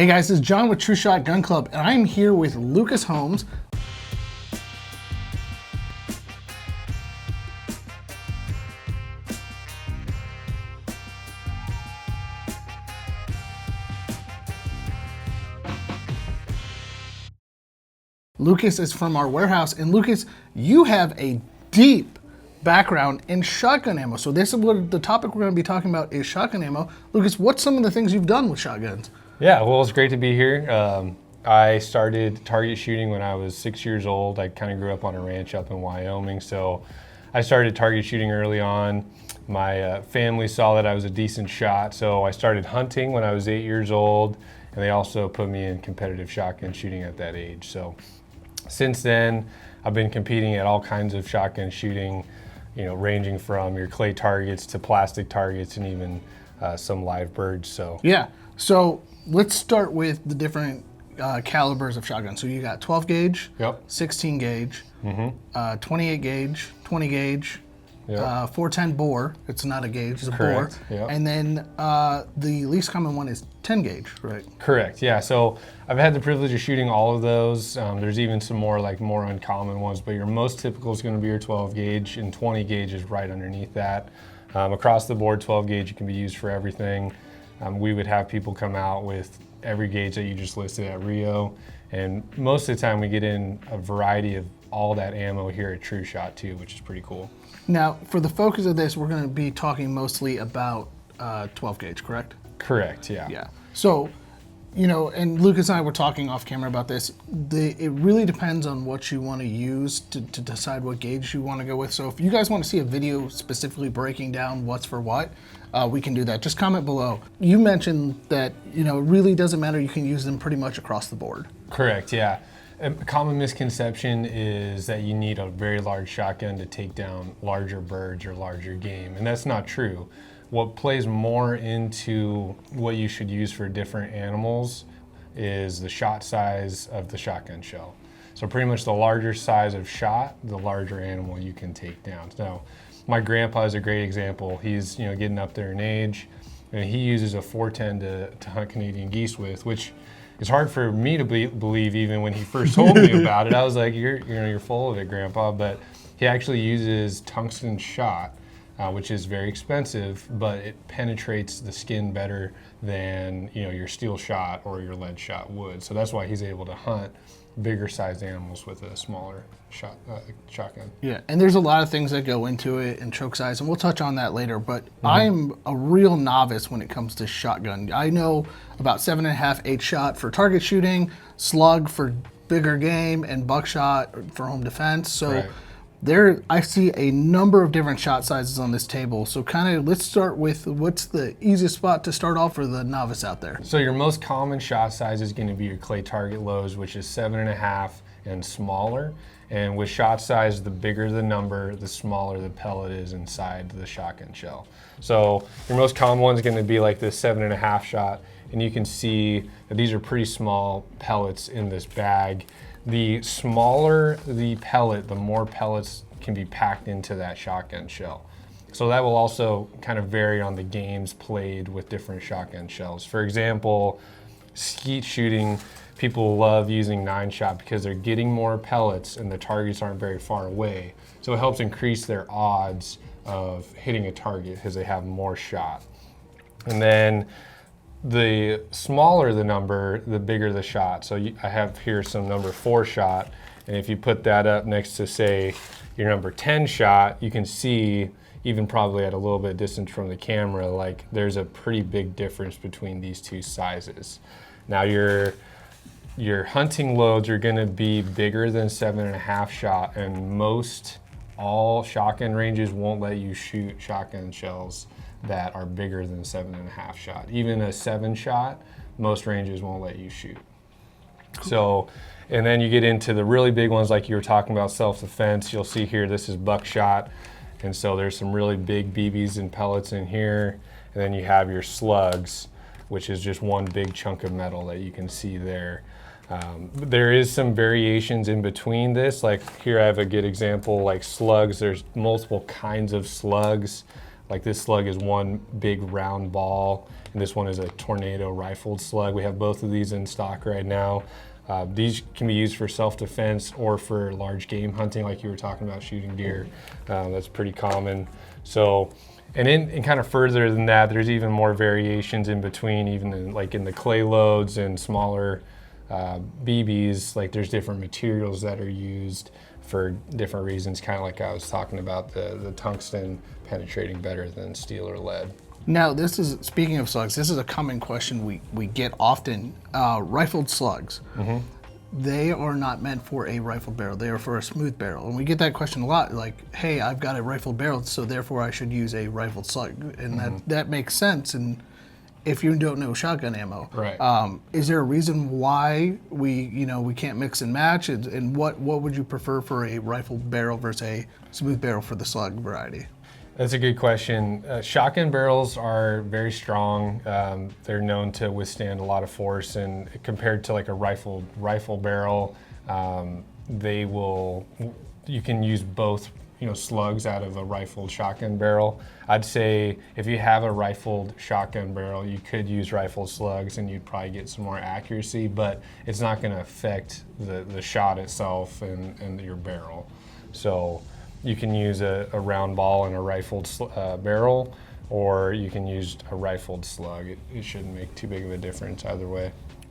Hey guys, this is John with Trueshot Gun Club, and I'm here with Lucas Hoem. Lucas is from our warehouse, and Lucas, you have a deep background in shotgun ammo. So this is what the topic we're going to be talking about is shotgun ammo. Lucas, what's some of the things you've done with shotguns? Yeah, well, it's great to be here. I started target shooting when I was 6 years old. I kind of grew up on a ranch up in Wyoming, so I started target shooting early on. My family saw that I was a decent shot, so I started hunting when I was 8 years old, and they also put me in competitive shotgun shooting at that age. So since then, I've been competing at all kinds of shotgun shooting, ranging from your clay targets to plastic targets and even some live birds. So let's start with the different calibers of shotguns. So you got 12 gauge, Yep. 16 gauge, 28 gauge, 20 gauge, Yep. 410 bore. It's not a gauge, it's a Correct. bore. Yep. And then the least common one is 10 gauge, right? Correct, yeah. So I've had the privilege of shooting all of those. There's even some more uncommon ones, but your most typical is going to be your 12 gauge, and 20 gauge is right underneath that. Across the board, 12 gauge can be used for everything. We would have people come out with every gauge that you just listed at Rio, and most of the time we get in a variety of all that ammo here at Trueshot too, which is pretty cool. Now, for the focus of this, we're going to be talking mostly about 12 gauge, correct? Correct, yeah. Yeah. So, and Lucas and I were talking off camera about this. It really depends on what you want to use to decide what gauge you want to go with. So if you guys want to see a video specifically breaking down what's for what, we can do that. Just comment below. You mentioned that, it really doesn't matter. You can use them pretty much across the board. Correct, yeah. A common misconception is that you need a very large shotgun to take down larger birds or larger game, and that's not true. What plays more into what you should use for different animals is the shot size of the shotgun shell. So pretty much the larger size of shot, the larger animal you can take down. Now, my grandpa is a great example. He's getting up there in age, and he uses a 410 to hunt Canadian geese with, which is hard for me to believe even when he first told me about it. I was like, you're full of it, Grandpa. But he actually uses tungsten shot, which is very expensive, but it penetrates the skin better than your steel shot or your lead shot would. So that's why he's able to hunt bigger sized animals with a smaller shotgun. Yeah, and there's a lot of things that go into it and choke size, and we'll touch on that later, but I'm a real novice when it comes to shotgun. I know about 7.5, 8 shot for target shooting, slug for bigger game, and buckshot for home defense. So Right. I see a number of different shot sizes on this table. So let's start with what's the easiest spot to start off for the novice out there. So your most common shot size is going to be your clay target lows, which is 7.5 and smaller. And with shot size, the bigger the number, the smaller the pellet is inside the shotgun shell. So your most common one is going to be like this 7.5 shot, and you can see that these are pretty small pellets in this bag. The smaller the pellet, the more pellets can be packed into that shotgun shell. So that will also kind of vary on the games played with different shotgun shells. For example, skeet shooting, people love using 9-shot because they're getting more pellets and the targets aren't very far away. So it helps increase their odds of hitting a target because they have more shot. And then the smaller the number, the bigger the shot. So I have here some number 4 shot, and if you put that up next to, say, your number 10 shot, you can see, even probably at a little bit distance from the camera, like there's a pretty big difference between these two sizes. Now your hunting loads are going to be bigger than 7.5 shot, and all shotgun ranges won't let you shoot shotgun shells that are bigger than 7.5 shot. Even a 7 shot, most ranges won't let you shoot. Cool. So, and then you get into the really big ones like you were talking about, self-defense. You'll see here, this is buckshot. And so there's some really big BBs and pellets in here. And then you have your slugs, which is just one big chunk of metal that you can see there. There is some variations in between this. Like here I have a good example, like slugs. There's multiple kinds of slugs. Like this slug is one big round ball, and this one is a tornado rifled slug. We have both of these in stock right now. These can be used for self-defense or for large game hunting, like you were talking about shooting deer. That's pretty common. So, and kind of further than that, there's even more variations in between, even in the clay loads and smaller BBs. Like there's different materials that are used for different reasons, kind of like I was talking about the tungsten penetrating better than steel or lead. Now, this is, speaking of slugs, this is a common question we get often. Rifled slugs, they are not meant for a rifled barrel. They are for a smooth barrel. And we get that question a lot, like, hey, I've got a rifled barrel, so therefore I should use a rifled slug. And that makes sense. And if you don't know shotgun ammo, right. Is there a reason why we can't mix and match? And what would you prefer for a rifled barrel versus a smooth barrel for the slug variety? That's a good question. Shotgun barrels are very strong. They're known to withstand a lot of force, and compared to like a rifle barrel, you can use both, slugs out of a rifled shotgun barrel. I'd say if you have a rifled shotgun barrel, you could use rifled slugs and you'd probably get some more accuracy, but it's not going to affect the shot itself and your barrel. So you can use a round ball in a rifled barrel, or you can use a rifled slug. It shouldn't make too big of a difference either way.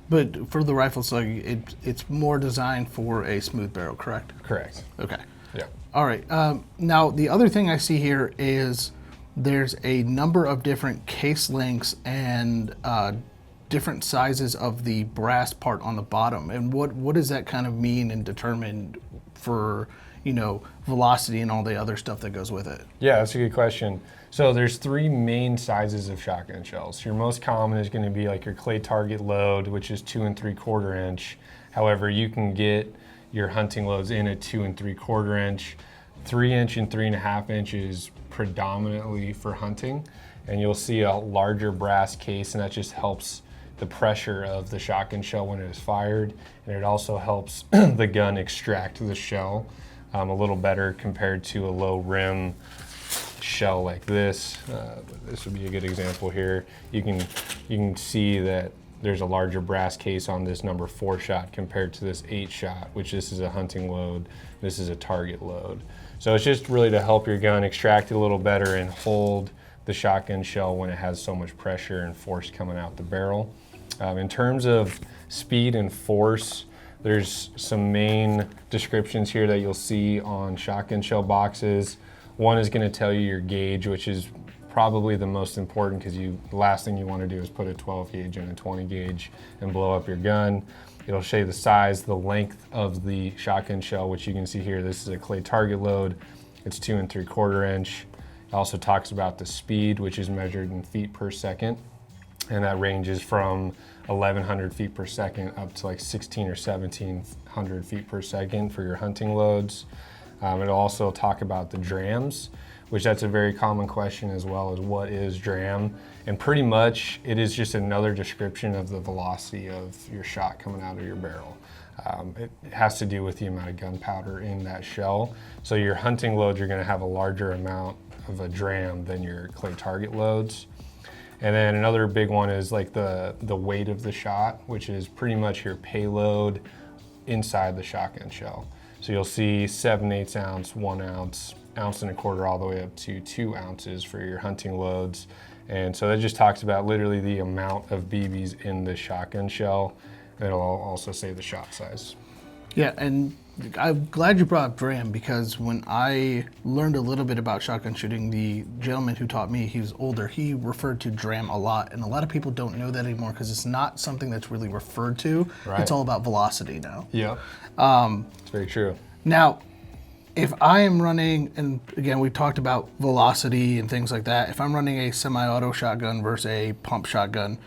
But for the rifle slug, it's more designed for a smooth barrel, correct? Correct. Okay. Yeah. All right. Now, the other thing I see here is there's a number of different case lengths and different sizes of the brass part on the bottom. And what does that kind of mean and determine for velocity and all the other stuff that goes with it? Yeah, that's a good question. So there's three main sizes of shotgun shells. Your most common is going to be like your clay target load, which is 2 3/4 inch. However, you can get your hunting loads in a 2 3/4 inch. 3 inch and 3.5 inches predominantly for hunting. And you'll see a larger brass case, and that just helps the pressure of the shotgun shell when it is fired. And it also helps the gun extract the shell a little better compared to a low rim shell like this. This would be a good example here. You can see that there's a larger brass case on this number 4 shot compared to this 8 shot, which this is a hunting load, this is a target load. So it's just really to help your gun extract it a little better and hold the shotgun shell when it has so much pressure and force coming out the barrel. In terms of speed and force, there's some main descriptions here that you'll see on shotgun shell boxes. One is going to tell you your gauge, which is probably the most important, because the last thing you want to do is put a 12 gauge in a 20 gauge and blow up your gun. It'll show you the size, the length of the shotgun shell, which you can see here. This is a clay target load. It's 2 3/4 inch. It also talks about the speed, which is measured in feet per second. And that ranges from 1,100 feet per second up to like 16 or 1,700 feet per second for your hunting loads. It'll also talk about the drams, which that's a very common question as well, as what is dram? And pretty much it is just another description of the velocity of your shot coming out of your barrel. It has to do with the amount of gunpowder in that shell. So your hunting loads are going to have a larger amount of a dram than your clay target loads. And then another big one is like the weight of the shot, which is pretty much your payload inside the shotgun shell. So you'll see 7/8 ounce, 1 ounce, 1.25 ounces, all the way up to 2 ounces for your hunting loads. And so that just talks about literally the amount of BBs in the shotgun shell. And it'll also say the shot size. Yeah, and I'm glad you brought up dram, because when I learned a little bit about shotgun shooting, the gentleman who taught me, he was older, he referred to dram a lot. And a lot of people don't know that anymore because it's not something that's really referred to. Right. It's all about velocity now. Yep. It's very true. Now, if I am running, and again, we talked about velocity and things like that. If I'm running a semi-auto shotgun versus a pump shotgun,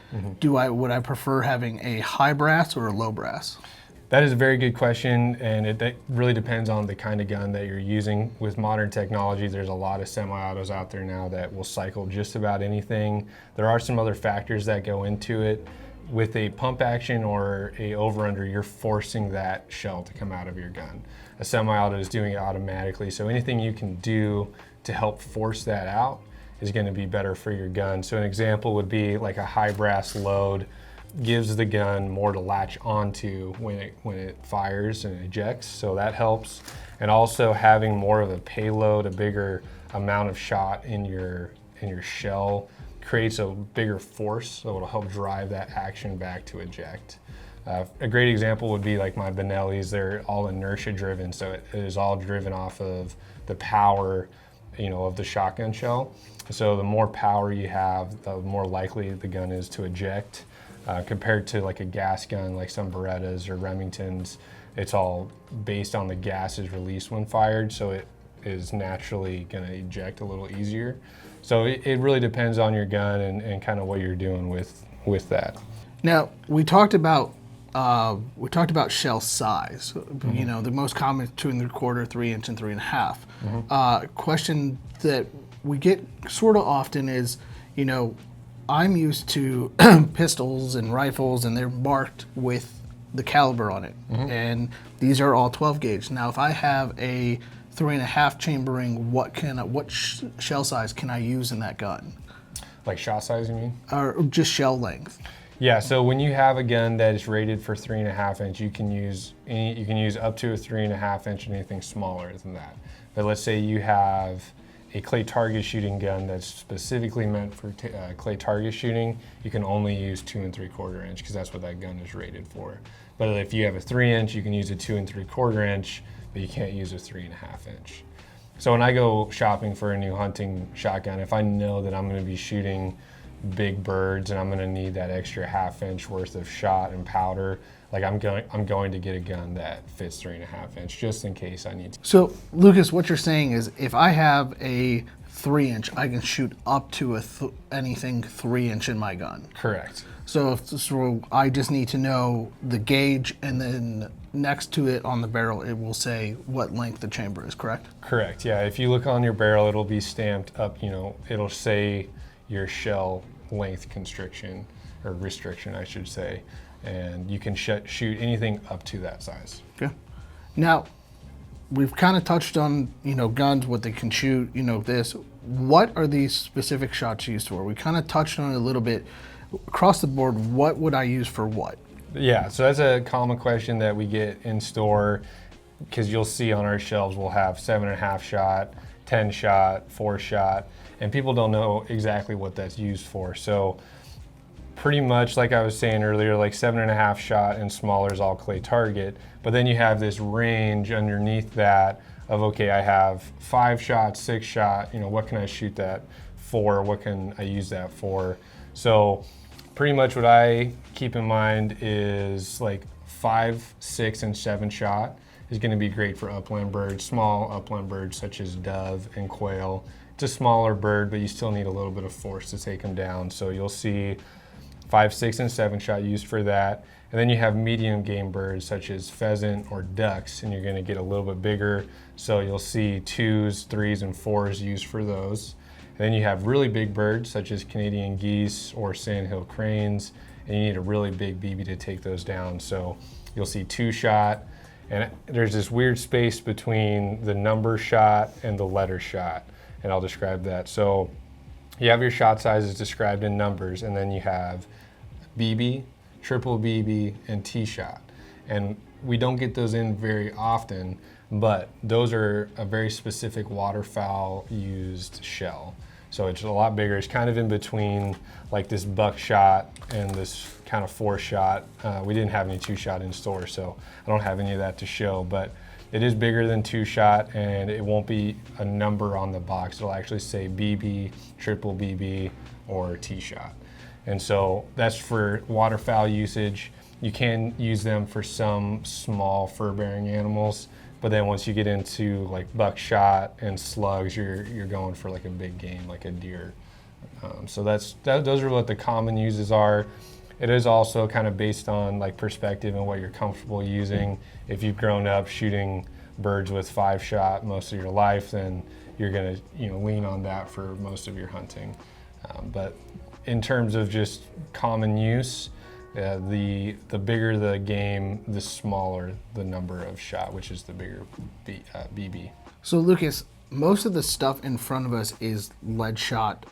would I prefer having a high brass or a low brass? That is a very good question, and that really depends on the kind of gun that you're using. With modern technology, there's a lot of semi-autos out there now that will cycle just about anything. There are some other factors that go into it. With a pump action or a over-under, you're forcing that shell to come out of your gun. A semi-auto is doing it automatically, so anything you can do to help force that out is going to be better for your gun. So an example would be like a high brass load gives the gun more to latch onto when it fires and ejects, so that helps. And also having more of a payload, a bigger amount of shot in your shell creates a bigger force, so it'll help drive that action back to eject. A great example would be like my Benellis. They're all inertia driven, so it is all driven off of the power, of the shotgun shell. So the more power you have, the more likely the gun is to eject. Compared to like a gas gun, like some Berettas or Remingtons, it's all based on the gases released when fired, so it is naturally going to eject a little easier. So it really depends on your gun and kind of what you're doing with that. Now, we talked about shell size. The most common is 2 3/4, 3 inch, and 3 1/2. Question that we get sort of often is, I'm used to pistols and rifles, and they're marked with the caliber on it, and these are all 12 gauge. Now, if I have a 3 1/2 chambering, what shell size can I use in that gun? Like shot size, you mean? Or just shell length? Yeah. So when you have a gun that is rated for 3 1/2 inch, you can use up to a 3 1/2 inch and anything smaller than that. But let's say you have a clay target shooting gun that's specifically meant for clay target shooting, you can only use 2 3/4 inch because that's what that gun is rated for. But if you have a 3 inch, you can use a 2 3/4 inch, but you can't use a 3 1/2 inch. So when I go shopping for a new hunting shotgun, if I know that I'm going to be shooting big birds and I'm going to need that extra 1/2 inch worth of shot and powder, like I'm going to get a gun that fits 3 1/2 inch just in case I need to. So, Lucas, what you're saying is if I have a 3 inch, I can shoot up to anything 3 inch in my gun. Correct. So I just need to know the gauge, and then next to it on the barrel, it will say what length the chamber is, correct? Correct, yeah. If you look on your barrel, it'll be stamped up, it'll say your shell length constriction, or restriction, I should say. And you can shoot anything up to that size. Okay. Now, we've kind of touched on, guns, what they can shoot, this. What are these specific shots used for? We kind of touched on it a little bit. Across the board, what would I use for what? Yeah, so that's a common question that we get in store, because you'll see on our shelves we'll have 7 1/2 shot, 10 shot, 4 shot, and people don't know exactly what that's used for. So pretty much like I was saying earlier, like 7 1/2 shot and smaller is all clay target, but then you have this range underneath that of, okay, I have 5 shot, 6 shot, what can I shoot that for? What can I use that for? So pretty much what I keep in mind is like 5, 6, and 7 shot is going to be great for upland birds, small upland birds such as dove and quail. It's a smaller bird, but you still need a little bit of force to take them down. So you'll see 5, 6, and 7 shot used for that. And then you have medium game birds such as pheasant or ducks, and you're going to get a little bit bigger. So you'll see 2s, 3s, and 4s used for those. And then you have really big birds such as Canadian geese or sandhill cranes, and you need a really big BB to take those down. So you'll see 2 shot, and there's this weird space between the number shot and the letter shot, and I'll describe that. So you have your shot sizes described in numbers, and then you have BB, triple BB, and T shot. And we don't get those in very often, but those are a very specific waterfowl used shell. So it's a lot bigger. It's kind of in between like this buckshot and this kind of 4 shot. We didn't have any 2 shot in store, so I don't have any of that to show, but it is bigger than 2 shot, and it won't be a number on the box. It'll actually say BB, triple BB, or T shot. And so that's for waterfowl usage. You can use them for some small fur-bearing animals, but then once you get into like buckshot and slugs, you're going for like a big game, like a deer. So those are what the common uses are. It is also kind of based on like perspective and what you're comfortable using. If you've grown up shooting birds with 5 shot most of your life, then you're gonna lean on that for most of your hunting. But in terms of just common use, the bigger the game, the smaller the number of shot, which is the bigger BB. So Lucas, most of the stuff in front of us is lead shot.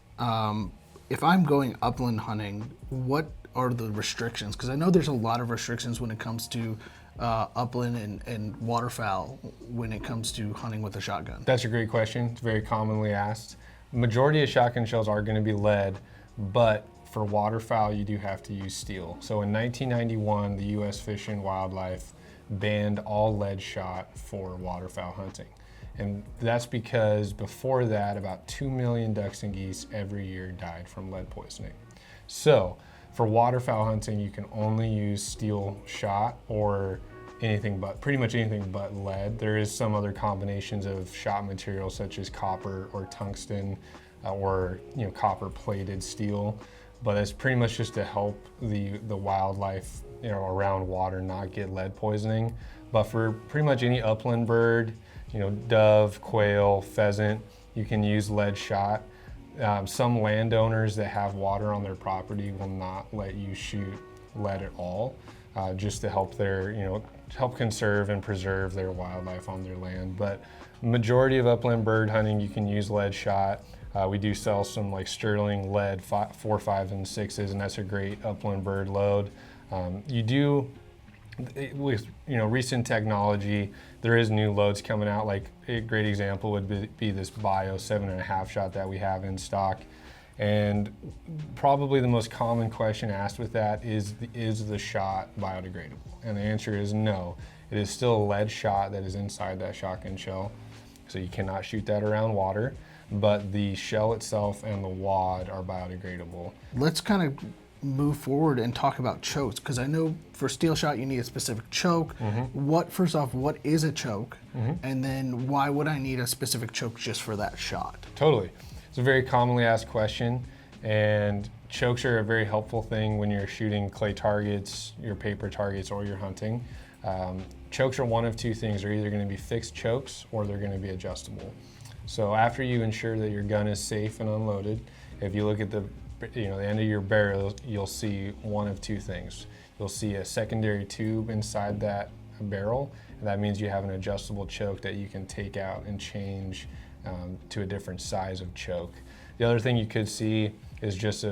If I'm going upland hunting, what are the restrictions? Because I know there's a lot of restrictions when it comes to upland and waterfowl when it comes to hunting with a shotgun. That's a great question. It's very commonly asked. Majority of shotgun shells are going to be lead, but for waterfowl, you do have to use steel. So in 1991, the U.S. Fish and Wildlife banned all lead shot for waterfowl hunting. And that's because before that, about 2 million ducks and geese every year died from lead poisoning. So for waterfowl hunting, you can only use steel shot or anything but, pretty much anything but lead. There is some other combinations of shot materials such as copper or tungsten or copper plated steel, but it's pretty much just to help the wildlife around water not get lead poisoning. But for pretty much any upland bird, dove, quail, pheasant, you can use lead shot. Some landowners that have water on their property will not let you shoot lead at all, just to help help conserve and preserve their wildlife on their land. But majority of upland bird hunting, you can use lead shot. We do sell some like sterling lead 4, 5, and 6s, and that's a great upland bird load. With recent technology, there is new loads coming out. Like a great example would be this Bio 7.5 shot that we have in stock. And probably the most common question asked with that is the shot biodegradable? And the answer is no. It is still a lead shot that is inside that shotgun shell, so you cannot shoot that around water. But the shell itself and the wad are biodegradable. Let's kind of move forward and talk about chokes, because I know for steel shot you need a specific choke. First off, what is a choke? And then why would I need a specific choke just for that shot? Totally. It's a very commonly asked question, and chokes are a very helpful thing when you're shooting clay targets, your paper targets, or you're hunting. Chokes are one of two things. They're either going to be fixed chokes or they're going to be adjustable. So after you ensure that your gun is safe and unloaded, if you look at the end of your barrel, you'll see one of two things. You'll see a secondary tube inside that barrel, and that means you have an adjustable choke that you can take out and change to a different size of choke. The other thing you could see is just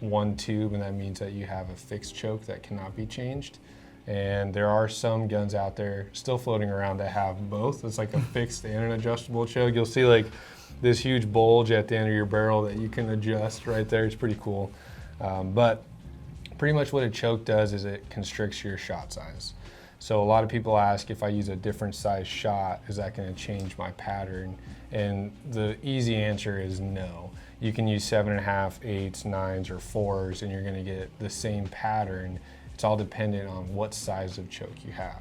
one tube, and that means that you have a fixed choke that cannot be changed. And there are some guns out there still floating around that have both. It's like a fixed and an adjustable choke. You'll see like this huge bulge at the end of your barrel that you can adjust right there. It's pretty cool. But pretty much what a choke does is it constricts your shot size. So a lot of people ask, if I use a different size shot, is that going to change my pattern? And the easy answer is no. You can use 7.5, 8s, 9s, or 4s, and you're going to get the same pattern. It's all dependent on what size of choke you have.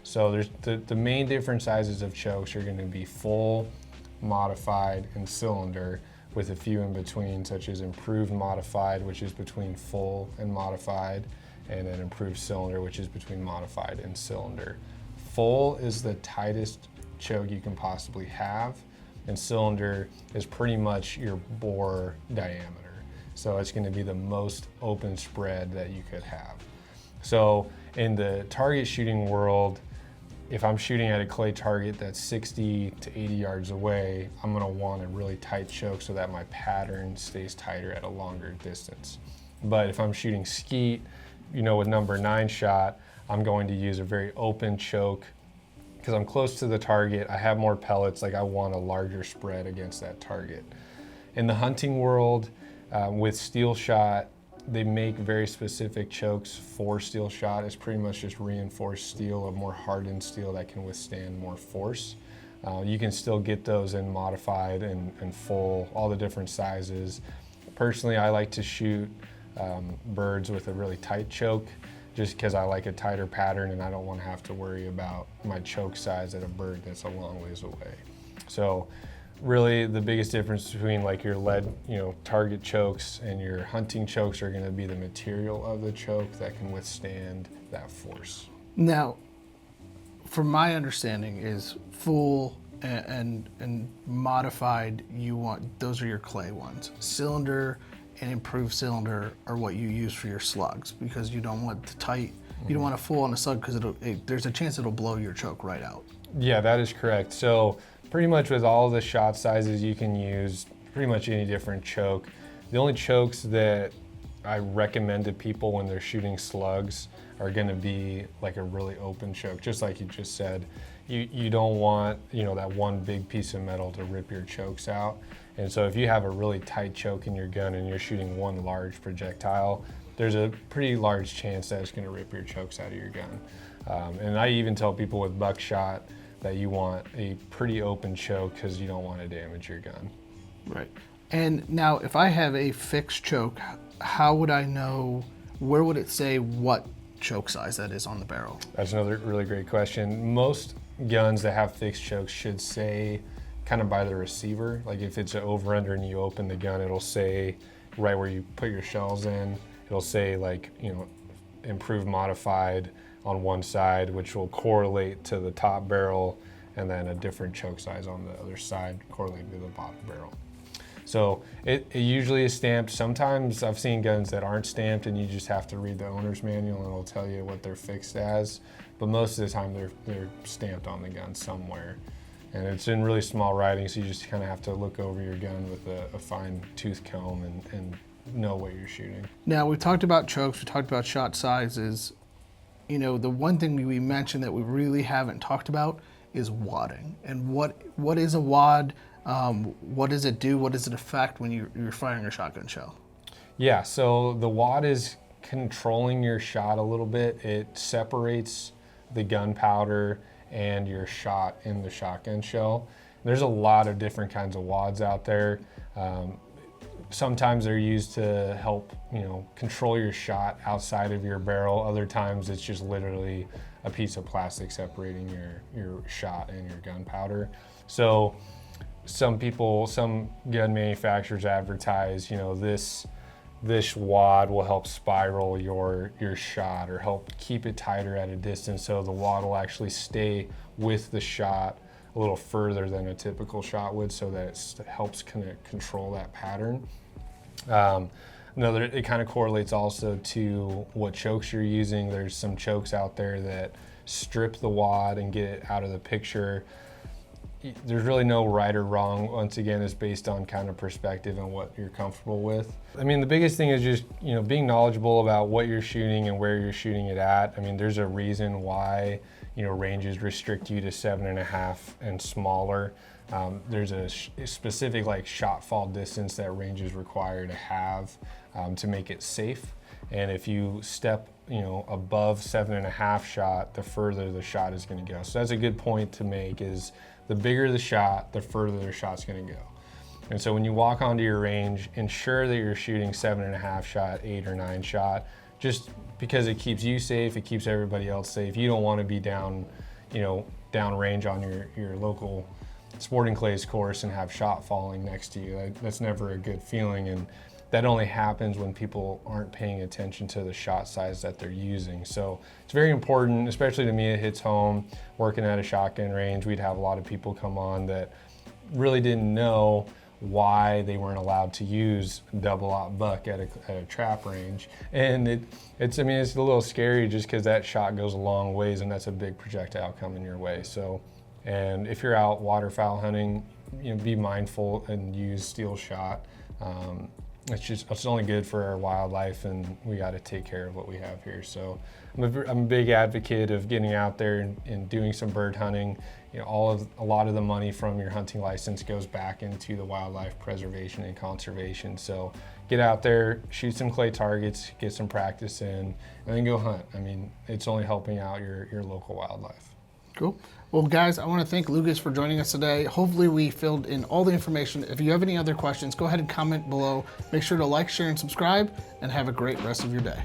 So there's the main different sizes of chokes are going to be full, modified, and cylinder, with a few in between, such as improved modified, which is between full and modified, and then improved cylinder, which is between modified and cylinder. Full is the tightest choke you can possibly have, and cylinder is pretty much your bore diameter. So it's going to be the most open spread that you could have. So in the target shooting world, if I'm shooting at a clay target that's 60 to 80 yards away, I'm going to want a really tight choke so that my pattern stays tighter at a longer distance. But if I'm shooting skeet, with number 9 shot, I'm going to use a very open choke because I'm close to the target. I have more pellets, like I want a larger spread against that target. In the hunting world, with steel shot, they make very specific chokes for steel shot. It's pretty much just reinforced steel, a more hardened steel that can withstand more force. You can still get those in modified and full, all the different sizes. Personally, I like to shoot birds with a really tight choke just because I like a tighter pattern and I don't want to have to worry about my choke size at a bird that's a long ways away. So really the biggest difference between like your lead, target chokes and your hunting chokes are going to be the material of the choke that can withstand that force. Now, from my understanding is full and modified, those are your clay ones. Cylinder and improved cylinder are what you use for your slugs because you don't want the tight You don't want to full on a slug because there's a chance it'll blow your choke right out. Yeah, that is correct. So pretty much with all the shot sizes, you can use pretty much any different choke. The only chokes that I recommend to people when they're shooting slugs are going to be like a really open choke, just like you just said. You don't want, you know, that one big piece of metal to rip your chokes out. And so if you have a really tight choke in your gun and you're shooting one large projectile, there's a pretty large chance that it's going to rip your chokes out of your gun. And I even tell people with buckshot that you want a pretty open choke because you don't want to damage your gun. Right. And now if I have a fixed choke, how would I know, where would it say what choke size that is on the barrel? That's another really great question. Most guns that have fixed chokes should say kind of by the receiver. Like if it's an over-under and you open the gun, it'll say right where you put your shells in, it'll say like, you know, improved modified on one side, which will correlate to the top barrel, and then a different choke size on the other side correlated to the bottom barrel. So it usually is stamped. Sometimes I've seen guns that aren't stamped and you just have to read the owner's manual and it'll tell you what they're fixed as. But most of the time they're stamped on the gun somewhere. And it's in really small writing, so you just kind of have to look over your gun with a fine tooth comb and know what you're shooting. Now, we talked about chokes, we talked about shot sizes. You know, the one thing we mentioned that we really haven't talked about is wadding. And what is a wad? What does it do? What does it affect when you're firing a shotgun shell? Yeah, so the wad is controlling your shot a little bit. It separates the gunpowder and your shot in the shotgun shell. There's a lot of different kinds of wads out there. Sometimes they're used to help, you know, control your shot outside of your barrel. Other times it's just literally a piece of plastic separating your shot and your gunpowder. So some gun manufacturers advertise, you know, this wad will help spiral your shot or help keep it tighter at a distance, so the wad will actually stay with the shot a little further than a typical shot would, so that it helps kind of control that pattern. It kind of correlates also to what chokes you're using. There's some chokes out there that strip the wad and get it out of the picture. There's really no right or wrong. Once again, it's based on kind of perspective and what you're comfortable with. I mean, the biggest thing is just, you know, being knowledgeable about what you're shooting and where you're shooting it at. I mean, there's a reason why, you know, ranges restrict you to 7.5 and smaller. There's a specific like shot fall distance that ranges require to have to make it safe. And if you step, you know, above 7.5 shot, the further the shot is going to go. So that's a good point to make, is the bigger the shot, the further the shot's going to go. And so when you walk onto your range, ensure that you're shooting 7.5 shot, 8 or 9 shot, just because it keeps you safe, it keeps everybody else safe. You don't want to be down, you know, down range on your local sporting clays course and have shot falling next to you. That's never a good feeling, and that only happens when people aren't paying attention to the shot size that they're using. So it's very important, especially to me, it hits home. Working at a shotgun range, we'd have a lot of people come on that really didn't know why they weren't allowed to use double-aught buck at a trap range. And it's a little scary just because that shot goes a long ways and that's a big projectile coming your way. So, and if you're out waterfowl hunting, you know, be mindful and use steel shot. It's only good for our wildlife, and we got to take care of what we have here. So I'm a big advocate of getting out there and doing some bird hunting. You know, a lot of the money from your hunting license goes back into the wildlife preservation and conservation. So get out there, shoot some clay targets, get some practice in, and then go hunt. I mean, it's only helping out your local wildlife. Cool. Well, guys, I want to thank Lucas for joining us today. Hopefully we filled in all the information. If you have any other questions, go ahead and comment below. Make sure to like, share, and subscribe, and have a great rest of your day.